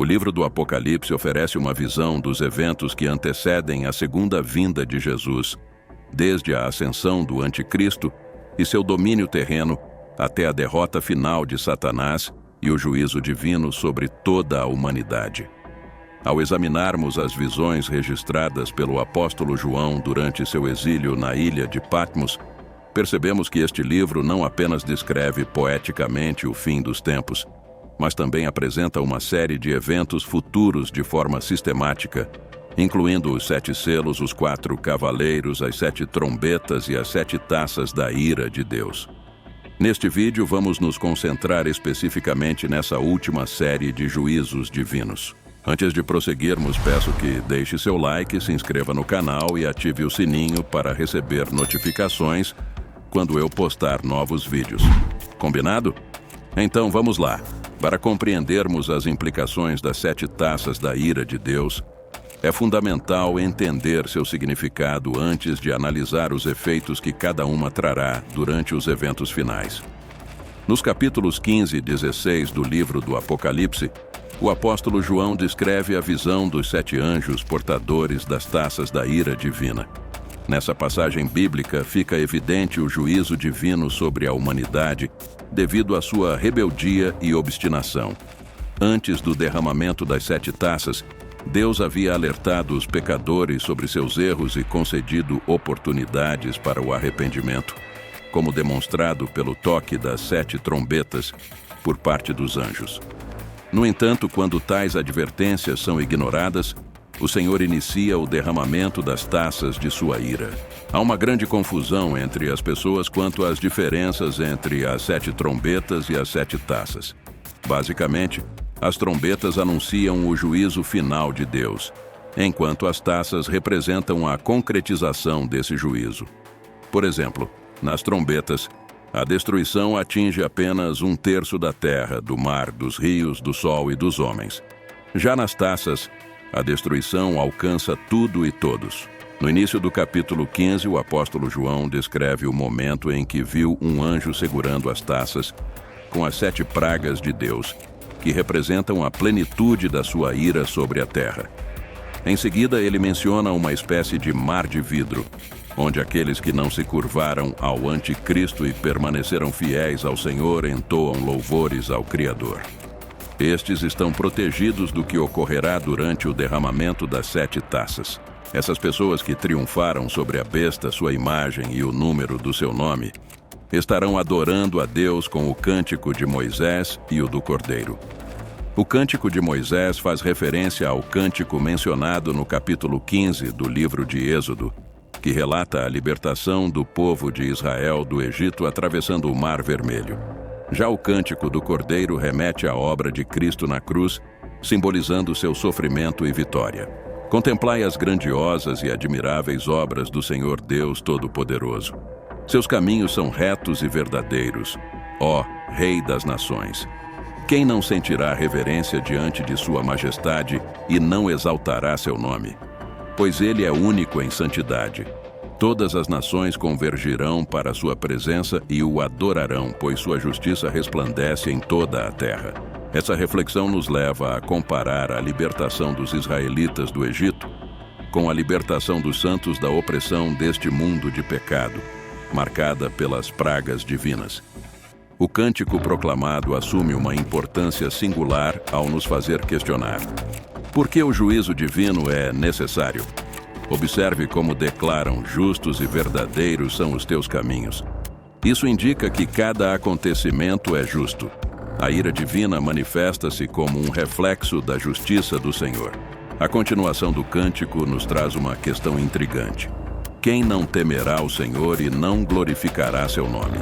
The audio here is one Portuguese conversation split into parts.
O livro do Apocalipse oferece uma visão dos eventos que antecedem a segunda vinda de Jesus, desde a ascensão do Anticristo e seu domínio terreno até a derrota final de Satanás e o juízo divino sobre toda a humanidade. Ao examinarmos as visões registradas pelo apóstolo João durante seu exílio na ilha de Patmos, percebemos que este livro não apenas descreve poeticamente o fim dos tempos, mas também apresenta uma série de eventos futuros de forma sistemática, incluindo os 7 selos, os 4 cavaleiros, as 7 trombetas e as 7 taças da ira de Deus. Neste vídeo, vamos nos concentrar especificamente nessa última série de juízos divinos. Antes de prosseguirmos, peço que deixe seu like, se inscreva no canal e ative o sininho para receber notificações quando eu postar novos vídeos. Combinado? Então vamos lá. Para compreendermos as implicações das 7 taças da ira de Deus, é fundamental entender seu significado antes de analisar os efeitos que cada uma trará durante os eventos finais. Nos capítulos 15 e 16 do livro do Apocalipse, o apóstolo João descreve a visão dos 7 anjos portadores das taças da ira divina. Nessa passagem bíblica fica evidente o juízo divino sobre a humanidade devido à sua rebeldia e obstinação. Antes do derramamento das 7 taças, Deus havia alertado os pecadores sobre seus erros e concedido oportunidades para o arrependimento, como demonstrado pelo toque das 7 trombetas por parte dos anjos. No entanto, quando tais advertências são ignoradas, o Senhor inicia o derramamento das taças de sua ira. Há uma grande confusão entre as pessoas quanto às diferenças entre as 7 trombetas e as 7 taças. Basicamente, as trombetas anunciam o juízo final de Deus, enquanto as taças representam a concretização desse juízo. Por exemplo, nas trombetas, a destruição atinge apenas 1/3 da terra, do mar, dos rios, do sol e dos homens. Já nas taças, a destruição alcança tudo e todos. No início do capítulo 15, o apóstolo João descreve o momento em que viu um anjo segurando as taças com as 7 pragas de Deus, que representam a plenitude da sua ira sobre a terra. Em seguida, ele menciona uma espécie de mar de vidro, onde aqueles que não se curvaram ao Anticristo e permaneceram fiéis ao Senhor entoam louvores ao Criador. Estes estão protegidos do que ocorrerá durante o derramamento das 7 taças. Essas pessoas que triunfaram sobre a besta, sua imagem e o número do seu nome, estarão adorando a Deus com o cântico de Moisés e o do Cordeiro. O cântico de Moisés faz referência ao cântico mencionado no capítulo 15 do livro de Êxodo, que relata a libertação do povo de Israel do Egito atravessando o Mar Vermelho. Já o cântico do Cordeiro remete à obra de Cristo na cruz, simbolizando seu sofrimento e vitória. Contemplai as grandiosas e admiráveis obras do Senhor Deus Todo-Poderoso. Seus caminhos são retos e verdadeiros, ó Rei das Nações. Quem não sentirá reverência diante de sua majestade e não exaltará seu nome? Pois ele é único em santidade. Todas as nações convergirão para sua presença e o adorarão, pois sua justiça resplandece em toda a terra. Essa reflexão nos leva a comparar a libertação dos israelitas do Egito com a libertação dos santos da opressão deste mundo de pecado, marcada pelas pragas divinas. O cântico proclamado assume uma importância singular ao nos fazer questionar: por que o juízo divino é necessário? Observe como declaram: justos e verdadeiros são os teus caminhos. Isso indica que cada acontecimento é justo. A ira divina manifesta-se como um reflexo da justiça do Senhor. A continuação do cântico nos traz uma questão intrigante: quem não temerá o Senhor e não glorificará seu nome?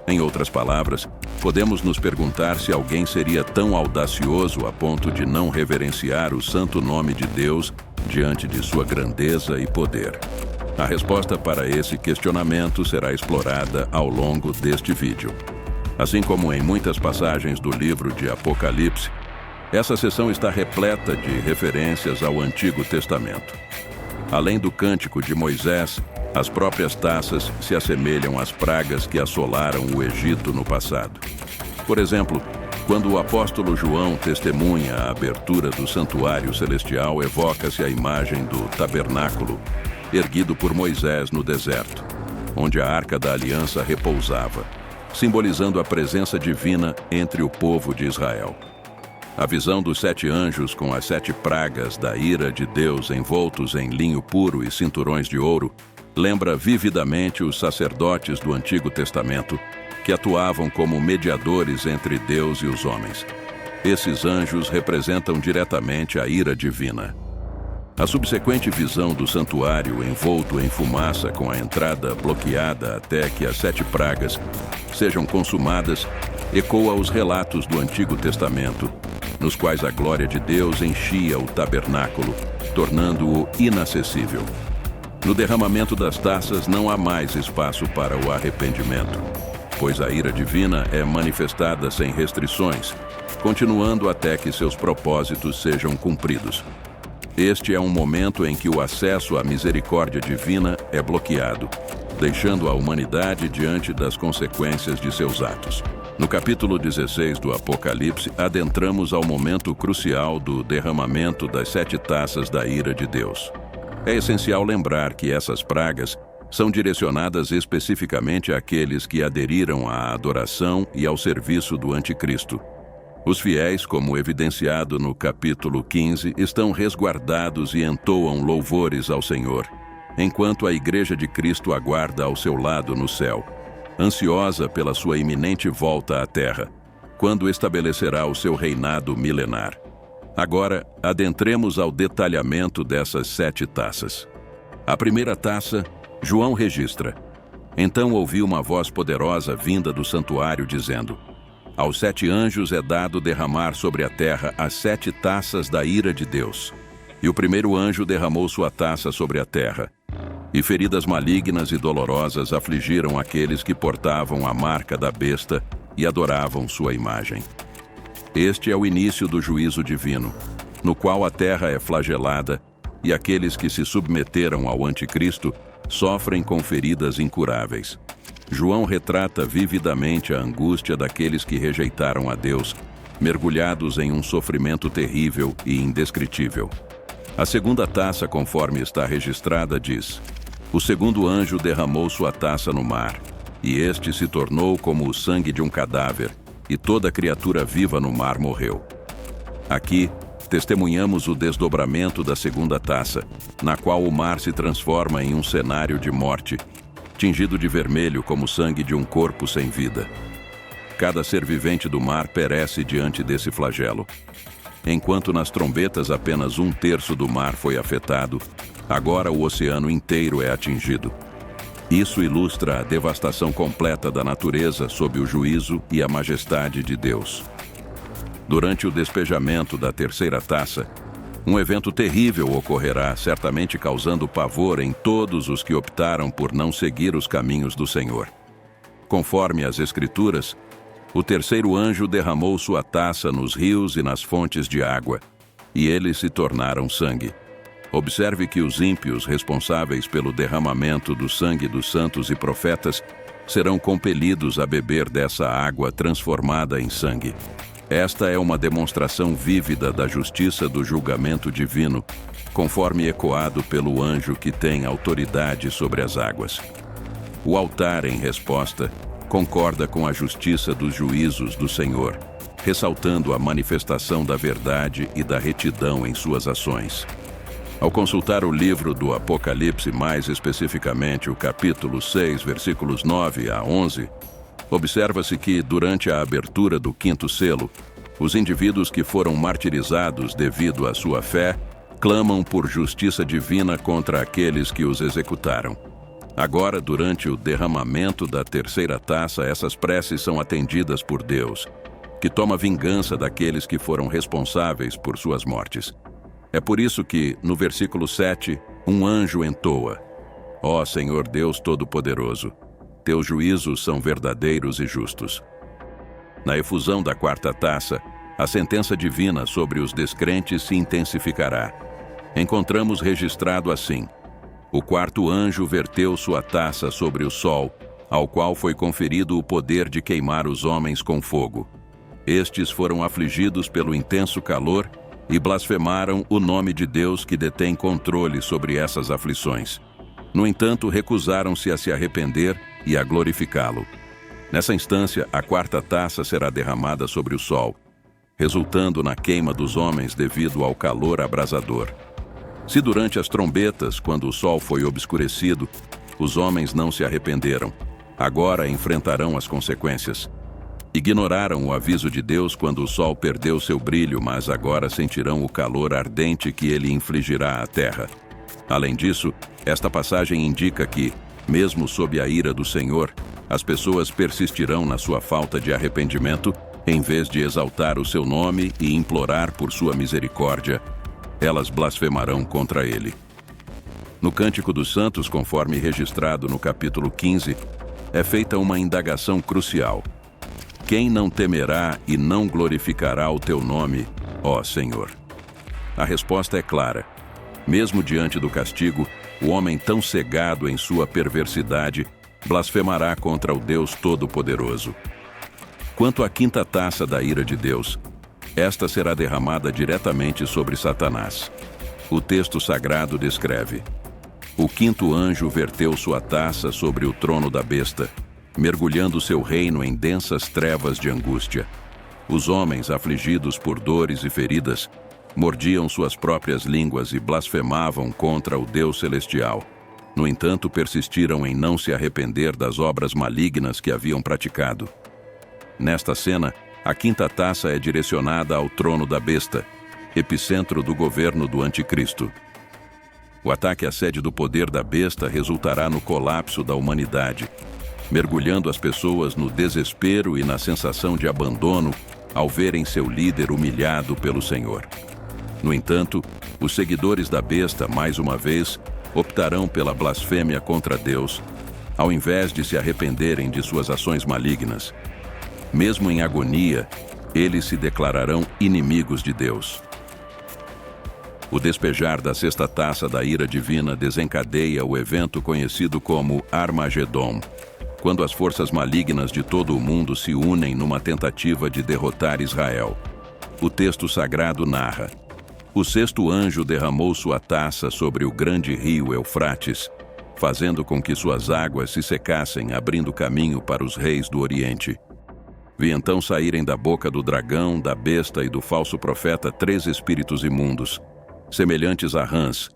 Em outras palavras, podemos nos perguntar se alguém seria tão audacioso a ponto de não reverenciar o santo nome de Deus diante de sua grandeza e poder. A resposta para esse questionamento será explorada ao longo deste vídeo. Assim como em muitas passagens do livro de Apocalipse, essa seção está repleta de referências ao Antigo Testamento. Além do cântico de Moisés, as próprias taças se assemelham às pragas que assolaram o Egito no passado. Por exemplo, Quando o apóstolo João testemunha a abertura do santuário celestial, evoca-se a imagem do tabernáculo, erguido por Moisés no deserto, onde a Arca da Aliança repousava, simbolizando a presença divina entre o povo de Israel. A visão dos 7 anjos com as 7 pragas da ira de Deus envoltos em linho puro e cinturões de ouro lembra vividamente os sacerdotes do Antigo Testamento, que atuavam como mediadores entre Deus e os homens. Esses anjos representam diretamente a ira divina. A subsequente visão do santuário envolto em fumaça com a entrada bloqueada até que as 7 pragas sejam consumadas ecoa os relatos do Antigo Testamento, nos quais a glória de Deus enchia o tabernáculo, tornando-o inacessível. No derramamento das taças não há mais espaço para o arrependimento, pois a ira divina é manifestada sem restrições, continuando até que seus propósitos sejam cumpridos. Este é um momento em que o acesso à misericórdia divina é bloqueado, deixando a humanidade diante das consequências de seus atos. No capítulo 16 do Apocalipse, adentramos ao momento crucial do derramamento das 7 taças da ira de Deus. É essencial lembrar que essas pragas são direcionadas especificamente àqueles que aderiram à adoração e ao serviço do Anticristo. Os fiéis, como evidenciado no capítulo 15, estão resguardados e entoam louvores ao Senhor, enquanto a Igreja de Cristo aguarda ao seu lado no céu, ansiosa pela sua iminente volta à Terra, quando estabelecerá o seu reinado milenar. Agora, adentremos ao detalhamento dessas 7 taças. A primeira taça, João registra: Então ouvi uma voz poderosa vinda do santuário dizendo: Aos 7 anjos é dado derramar sobre a terra as 7 taças da ira de Deus. E o primeiro anjo derramou sua taça sobre a terra. E feridas malignas e dolorosas afligiram aqueles que portavam a marca da besta e adoravam sua imagem. Este é o início do juízo divino, no qual a terra é flagelada e aqueles que se submeteram ao Anticristo sofrem com feridas incuráveis. João retrata vividamente a angústia daqueles que rejeitaram a Deus, mergulhados em um sofrimento terrível e indescritível. A segunda taça, conforme está registrada, diz: O segundo anjo derramou sua taça no mar, e este se tornou como o sangue de um cadáver, e toda criatura viva no mar morreu. Aqui, testemunhamos o desdobramento da segunda taça, na qual o mar se transforma em um cenário de morte, tingido de vermelho como o sangue de um corpo sem vida. Cada ser vivente do mar perece diante desse flagelo. Enquanto nas trombetas apenas 1/3 do mar foi afetado, agora o oceano inteiro é atingido. Isso ilustra a devastação completa da natureza sob o juízo e a majestade de Deus. Durante o despejamento da terceira taça, um evento terrível ocorrerá, certamente causando pavor em todos os que optaram por não seguir os caminhos do Senhor. Conforme as Escrituras, o terceiro anjo derramou sua taça nos rios e nas fontes de água, e eles se tornaram sangue. Observe que os ímpios responsáveis pelo derramamento do sangue dos santos e profetas serão compelidos a beber dessa água transformada em sangue. Esta é uma demonstração vívida da justiça do julgamento divino, conforme ecoado pelo anjo que tem autoridade sobre as águas. O altar, em resposta, concorda com a justiça dos juízos do Senhor, ressaltando a manifestação da verdade e da retidão em suas ações. Ao consultar o livro do Apocalipse, mais especificamente o capítulo 6, versículos 9 a 11, observa-se que, durante a abertura do 5º selo, os indivíduos que foram martirizados devido à sua fé clamam por justiça divina contra aqueles que os executaram. Agora, durante o derramamento da terceira taça, essas preces são atendidas por Deus, que toma vingança daqueles que foram responsáveis por suas mortes. É por isso que, no versículo 7, um anjo entoa: Ó Senhor Deus Todo-Poderoso, teus juízos são verdadeiros e justos. Na efusão da 4ª taça, a sentença divina sobre os descrentes se intensificará. Encontramos registrado assim: O 4º anjo verteu sua taça sobre o sol, ao qual foi conferido o poder de queimar os homens com fogo. Estes foram afligidos pelo intenso calor e blasfemaram o nome de Deus que detém controle sobre essas aflições. No entanto, recusaram-se a se arrepender e a glorificá-lo. Nessa instância, a quarta taça será derramada sobre o sol, resultando na queima dos homens devido ao calor abrasador. Se durante as trombetas, quando o sol foi obscurecido, os homens não se arrependeram, agora enfrentarão as consequências. Ignoraram o aviso de Deus quando o sol perdeu seu brilho, mas agora sentirão o calor ardente que ele infligirá à terra. Além disso, esta passagem indica que, mesmo sob a ira do Senhor, as pessoas persistirão na sua falta de arrependimento, em vez de exaltar o seu nome e implorar por sua misericórdia, elas blasfemarão contra ele. No Cântico dos Santos, conforme registrado no capítulo 15, é feita uma indagação crucial. Quem não temerá e não glorificará o teu nome, ó Senhor? A resposta é clara. Mesmo diante do castigo, o homem tão cegado em sua perversidade blasfemará contra o Deus Todo-Poderoso. Quanto à quinta taça da ira de Deus, esta será derramada diretamente sobre Satanás. O texto sagrado descreve: o quinto anjo verteu sua taça sobre o trono da besta, mergulhando seu reino em densas trevas de angústia. Os homens, afligidos por dores e feridas, mordiam suas próprias línguas e blasfemavam contra o Deus Celestial. No entanto, persistiram em não se arrepender das obras malignas que haviam praticado. Nesta cena, a quinta taça é direcionada ao trono da besta, epicentro do governo do Anticristo. O ataque à sede do poder da besta resultará no colapso da humanidade, mergulhando as pessoas no desespero e na sensação de abandono ao verem seu líder humilhado pelo Senhor. No entanto, os seguidores da besta, mais uma vez, optarão pela blasfêmia contra Deus, ao invés de se arrependerem de suas ações malignas. Mesmo em agonia, eles se declararão inimigos de Deus. O despejar da sexta taça da ira divina desencadeia o evento conhecido como Armagedon, quando as forças malignas de todo o mundo se unem numa tentativa de derrotar Israel. O texto sagrado narra: o sexto anjo derramou sua taça sobre o grande rio Eufrates, fazendo com que suas águas se secassem, abrindo caminho para os reis do Oriente. Vi então saírem da boca do dragão, da besta e do falso profeta 3 espíritos imundos, semelhantes a rãs,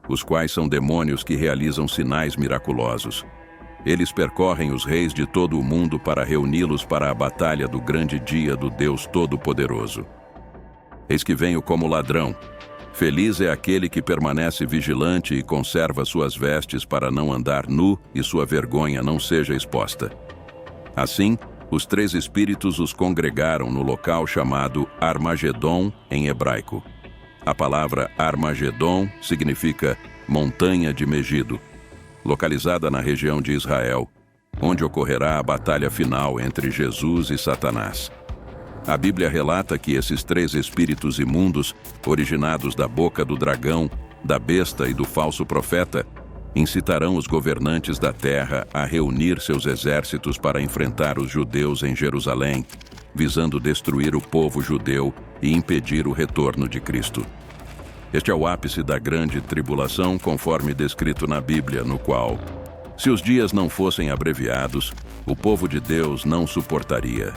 os quais são demônios que realizam sinais miraculosos. Eles percorrem os reis de todo o mundo para reuni-los para a batalha do grande dia do Deus Todo-Poderoso. Eis que venho como ladrão. Feliz é aquele que permanece vigilante e conserva suas vestes para não andar nu e sua vergonha não seja exposta. Assim, os 3 espíritos os congregaram no local chamado Armagedon em hebraico. A palavra Armagedon significa montanha de Megido, localizada na região de Israel, onde ocorrerá a batalha final entre Jesus e Satanás. A Bíblia relata que esses 3 espíritos imundos, originados da boca do dragão, da besta e do falso profeta, incitarão os governantes da terra a reunir seus exércitos para enfrentar os judeus em Jerusalém, visando destruir o povo judeu e impedir o retorno de Cristo. Este é o ápice da grande tribulação, conforme descrito na Bíblia, no qual, se os dias não fossem abreviados, o povo de Deus não suportaria.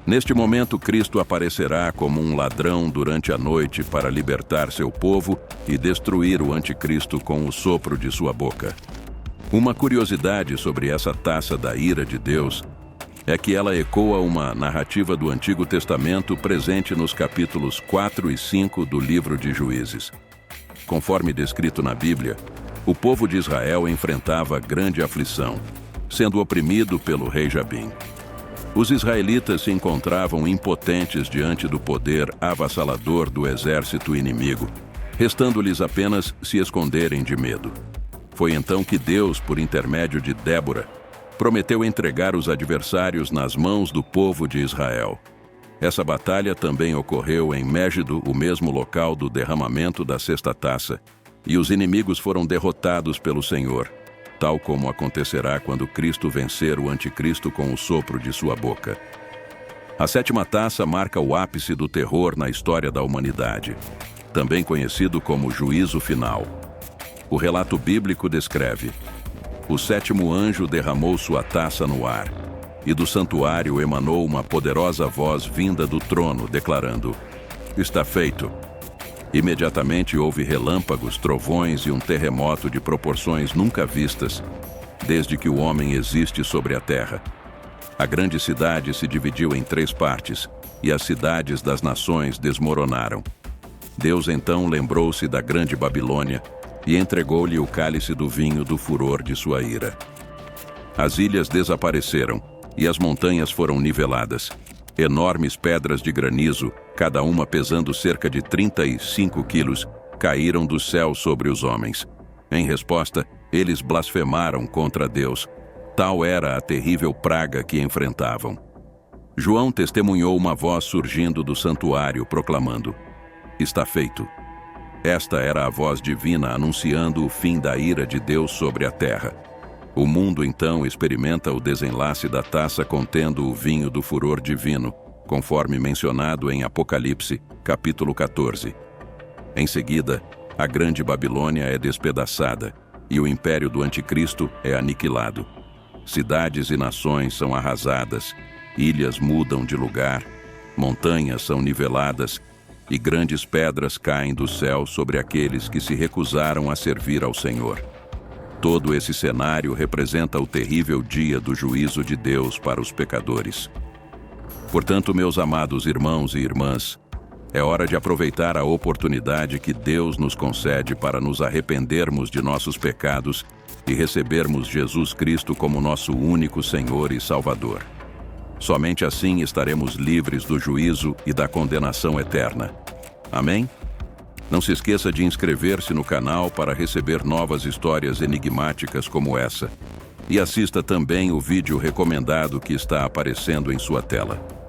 Neste momento, Cristo aparecerá como um ladrão durante a noite para libertar seu povo e destruir o anticristo com o sopro de sua boca. Uma curiosidade sobre essa taça da ira de Deus é que ela ecoa uma narrativa do Antigo Testamento presente nos capítulos 4 e 5 do livro de Juízes. Conforme descrito na Bíblia, o povo de Israel enfrentava grande aflição, sendo oprimido pelo rei Jabim. Os israelitas se encontravam impotentes diante do poder avassalador do exército inimigo, restando-lhes apenas se esconderem de medo. Foi então que Deus, por intermédio de Débora, prometeu entregar os adversários nas mãos do povo de Israel. Essa batalha também ocorreu em Mégido, o mesmo local do derramamento da sexta taça, e os inimigos foram derrotados pelo Senhor, tal como acontecerá quando Cristo vencer o anticristo com o sopro de sua boca. A sétima taça marca o ápice do terror na história da humanidade, também conhecido como juízo final. O relato bíblico descreve: o sétimo anjo derramou sua taça no ar, e do santuário emanou uma poderosa voz vinda do trono, declarando: está feito. Imediatamente houve relâmpagos, trovões e um terremoto de proporções nunca vistas, desde que o homem existe sobre a terra. A grande cidade se dividiu em 3 partes, e as cidades das nações desmoronaram. Deus então lembrou-se da grande Babilônia e entregou-lhe o cálice do vinho do furor de sua ira. As ilhas desapareceram e as montanhas foram niveladas. Enormes pedras de granizo, cada uma pesando cerca de 35 quilos, caíram do céu sobre os homens. Em resposta, eles blasfemaram contra Deus. Tal era a terrível praga que enfrentavam. João testemunhou uma voz surgindo do santuário, proclamando: está feito. Esta era a voz divina anunciando o fim da ira de Deus sobre a terra. O mundo então experimenta o desenlace da taça contendo o vinho do furor divino, conforme mencionado em Apocalipse, capítulo 14. Em seguida, a grande Babilônia é despedaçada e o império do Anticristo é aniquilado. Cidades e nações são arrasadas, ilhas mudam de lugar, montanhas são niveladas e grandes pedras caem do céu sobre aqueles que se recusaram a servir ao Senhor. Todo esse cenário representa o terrível dia do juízo de Deus para os pecadores. Portanto, meus amados irmãos e irmãs, é hora de aproveitar a oportunidade que Deus nos concede para nos arrependermos de nossos pecados e recebermos Jesus Cristo como nosso único Senhor e Salvador. Somente assim estaremos livres do juízo e da condenação eterna. Amém? Não se esqueça de inscrever-se no canal para receber novas histórias enigmáticas como essa. E assista também o vídeo recomendado que está aparecendo em sua tela.